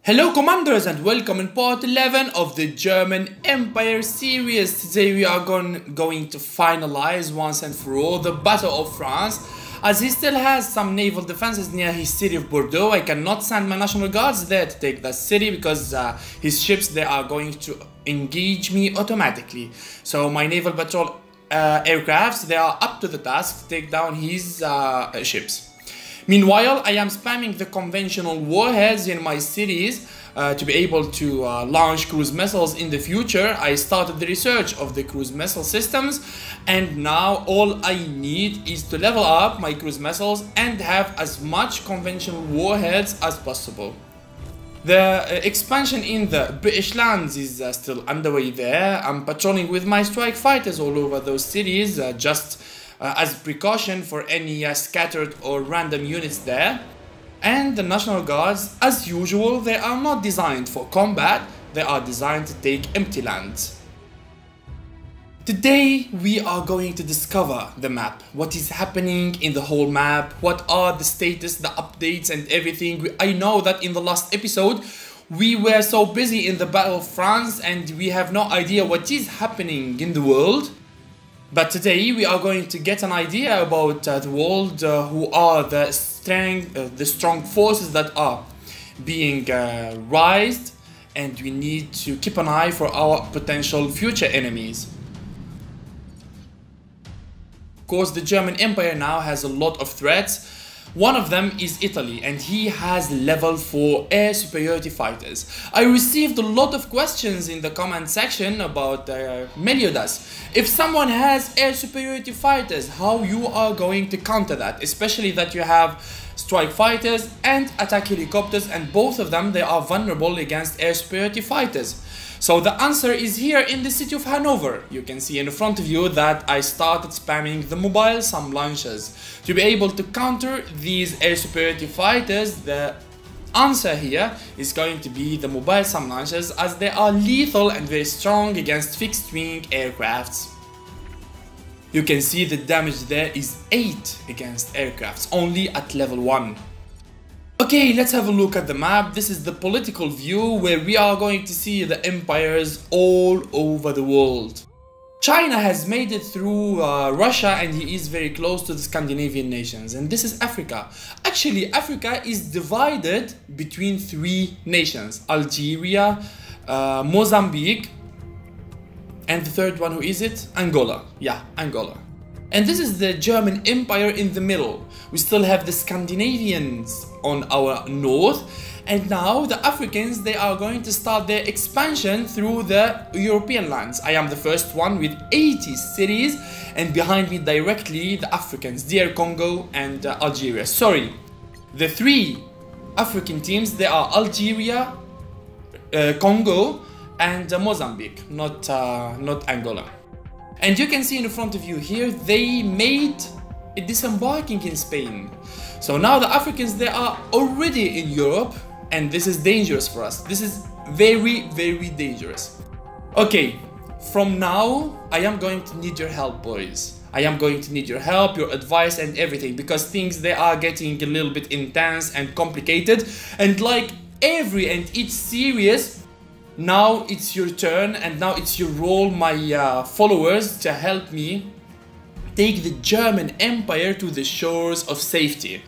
Hello commanders and welcome in part 11 of the German Empire series. Today we are going to finalize once and for all the Battle of France. As he still has some naval defenses near his city of Bordeaux, I cannot send my national guards there to take that city because his ships they are going to engage me automatically. So my naval patrol aircrafts they are up to the task to take down his ships. Meanwhile, I am spamming the conventional warheads in my cities to be able to launch cruise missiles in the future. I started the research of the cruise missile systems, and now all I need is to level up my cruise missiles and have as much conventional warheads as possible. The expansion in the British lands is still underway there. I'm patrolling with my strike fighters all over those cities as precaution for any scattered or random units there. And the National Guards, as usual, they are not designed for combat, they are designed to take empty lands. Today we are going to discover the map, what is happening in the whole map, what are the status, the updates and everything. I know that in the last episode we were so busy in the Battle of France and we have no idea what is happening in the world. But today we are going to get an idea about the world, who are the strong forces that are being raised, and we need to keep an eye for our potential future enemies. Of course, the German Empire now has a lot of threats. One of them is Italy, and he has level 4 air superiority fighters. I received a lot of questions in the comment section about Melliodas. If someone has air superiority fighters, how you are going to counter that? Especially that you have strike fighters and attack helicopters, and both of them they are vulnerable against air superiority fighters. So the answer is here in the city of Hanover. You can see in front of you that I started spamming the mobile SAM launchers to be able to counter these air superiority fighters. The answer here is going to be the mobile SAM launchers, as they are lethal and very strong against fixed wing aircrafts. You can see the damage there is 8 against aircrafts, only at level 1. Okay, let's have a look at the map. This is the political view where we are going to see the empires all over the world. China has made it through Russia and he is very close to the Scandinavian nations. And this is Africa. Actually, Africa is divided between 3 nations. Algeria, Mozambique, and the third one, who is it? Angola. Yeah, Angola. And this is the German Empire in the middle. We still have the Scandinavians on our north, and now the Africans they are going to start their expansion through the European lands. I am the first one with 80 cities, and behind me directly the Africans, DR Congo and Algeria. Sorry, the 3 African teams they are Algeria, Congo and Mozambique, not Angola. And you can see in front of you here they made a disembarking in Spain. So now the Africans they are already in Europe, and this is dangerous for us. This is very dangerous. Okay, from now I am going to need your help, boys. I am going to need your help, your advice and everything, because things they are getting a little bit intense and complicated, and like every and each series, now it's your turn and now it's your role, my followers, to help me take the German Empire to the shores of safety.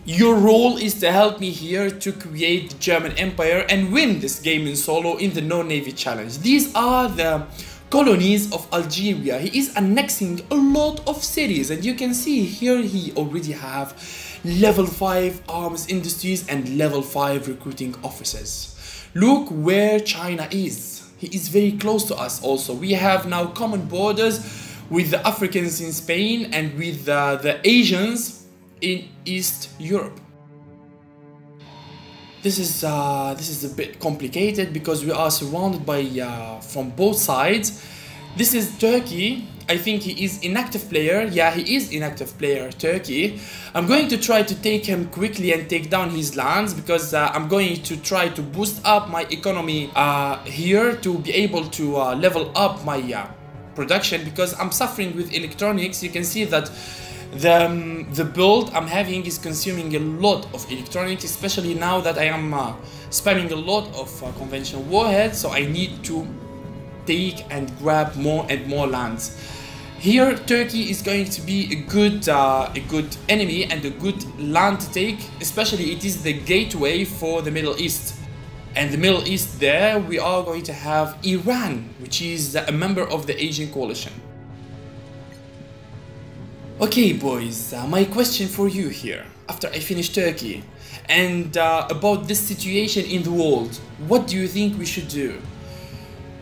Your role is to help me here to create the German Empire and win this game in solo in the No Navy Challenge. These are the colonies of Algeria. He is annexing a lot of cities, and you can see here he already have level 5 arms industries and level 5 recruiting officers. Look where China is. He is very close to us also. We have now common borders with the Africans in Spain and with the Asians in East Europe. This is a bit complicated because we are surrounded by from both sides. This is Turkey. I think he is inactive player. Yeah, he is inactive player, Turkey. I'm going to try to take him quickly and take down his lands, because I'm going to try to boost up my economy here to be able to level up my production, because I'm suffering with electronics. You can see that The build I'm having is consuming a lot of electronics, especially now that I am spamming a lot of conventional warheads, so I need to take and grab more and more lands. Here, Turkey is going to be a good enemy and a good land to take, especially it is the gateway for the Middle East. And the Middle East there, we are going to have Iran, which is a member of the Asian coalition. Okay boys, my question for you here, after I finish Turkey, and about this situation in the world, what do you think we should do?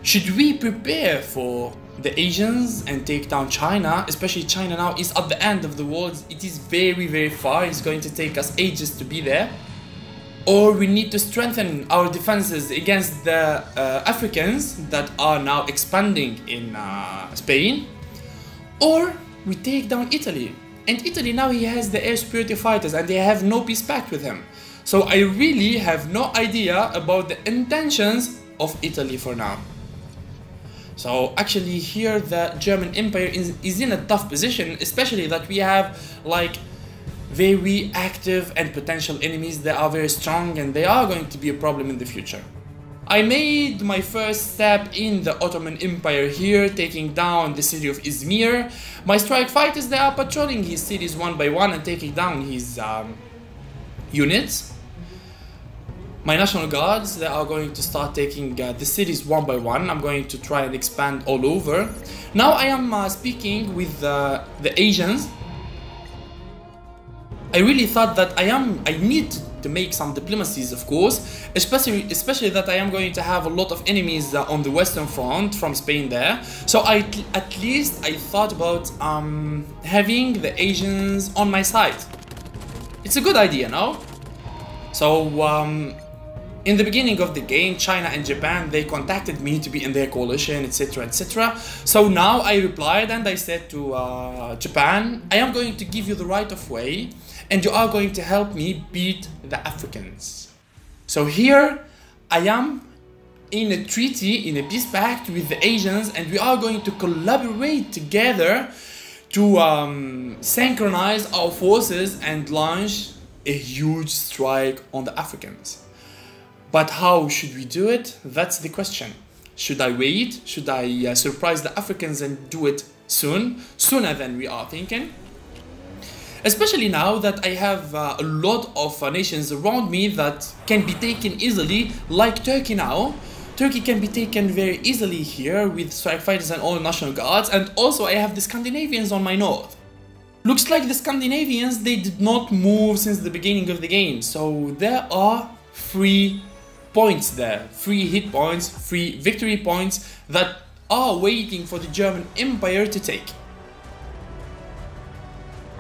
Should we prepare for the Asians and take down China? Especially China now is at the end of the world, it is very far, it's going to take us ages to be there. Or we need to strengthen our defenses against the Africans that are now expanding in Spain. Or we take down Italy, and Italy now he has the air superiority fighters and they have no peace pact with him. So I really have no idea about the intentions of Italy for now. So actually here the German Empire is in a tough position, especially that we have like very active and potential enemies that are very strong and they are going to be a problem in the future. I made my first step in the Ottoman Empire here, taking down the city of Izmir. My strike fighters, they are patrolling his cities one by one and taking down his units. My National Guards, they are going to start taking the cities one by one. I'm going to try and expand all over. Now I am speaking with the Asians. I really thought that I need to make some diplomacies, of course, especially that I am going to have a lot of enemies on the Western Front from Spain there. So at least I thought about having the Asians on my side. It's a good idea, no? So in the beginning of the game, China and Japan, they contacted me to be in their coalition, etc, etc. So now I replied and I said to Japan, I am going to give you the right of way and you are going to help me beat the Africans. So here I am in a treaty, in a peace pact with the Asians, and we are going to collaborate together to synchronize our forces and launch a huge strike on the Africans. But how should we do it? That's the question. Should I wait? Should I surprise the Africans and do it soon? Sooner than we are thinking? Especially now that I have a lot of nations around me that can be taken easily, like Turkey now. Turkey can be taken very easily here with strike fighters and all National Guards, and also I have the Scandinavians on my north. Looks like the Scandinavians, they did not move since the beginning of the game, so there are 3 points there, 3 hit points, 3 victory points that are waiting for the German Empire to take.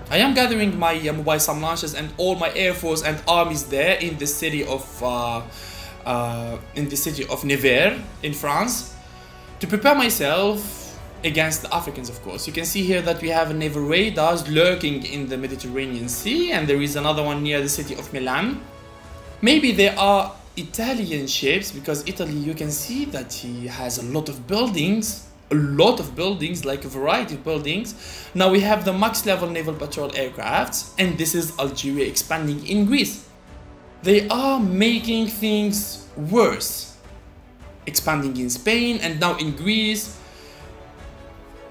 I am gathering my mobile SAM launchers and all my air force and armies there in the city of Nevers in France to prepare myself against the Africans, of course. You can see here that we have naval radars lurking in the Mediterranean Sea, and there is another one near the city of Milan. Maybe there are Italian ships, because Italy, you can see that he has a lot of buildings, like a variety of buildings. Now we have the max level naval patrol aircrafts, and this is Algeria expanding in Greece. They are making things worse, expanding in Spain and now in Greece.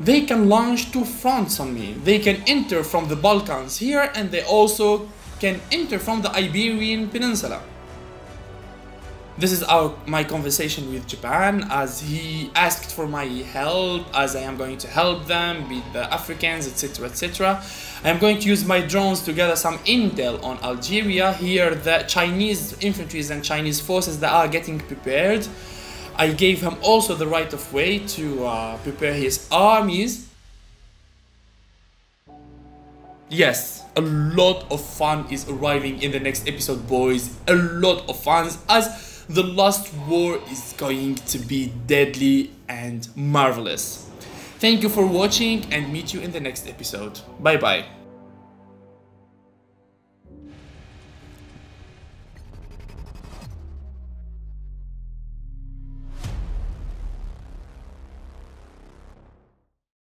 They can launch 2 fronts on me. They can enter from the Balkans here, and they also can enter from the Iberian Peninsula. This is my conversation with Japan, as he asked for my help, as I am going to help them beat the Africans, etc, etc. I am going to use my drones to gather some intel on Algeria. Here the Chinese infantry and Chinese forces that are getting prepared. I gave him also the right of way to prepare his armies. Yes, a lot of fun is arriving in the next episode, boys. A lot of fun, as the last war is going to be deadly and marvelous. Thank you for watching, and meet you in the next episode. Bye bye.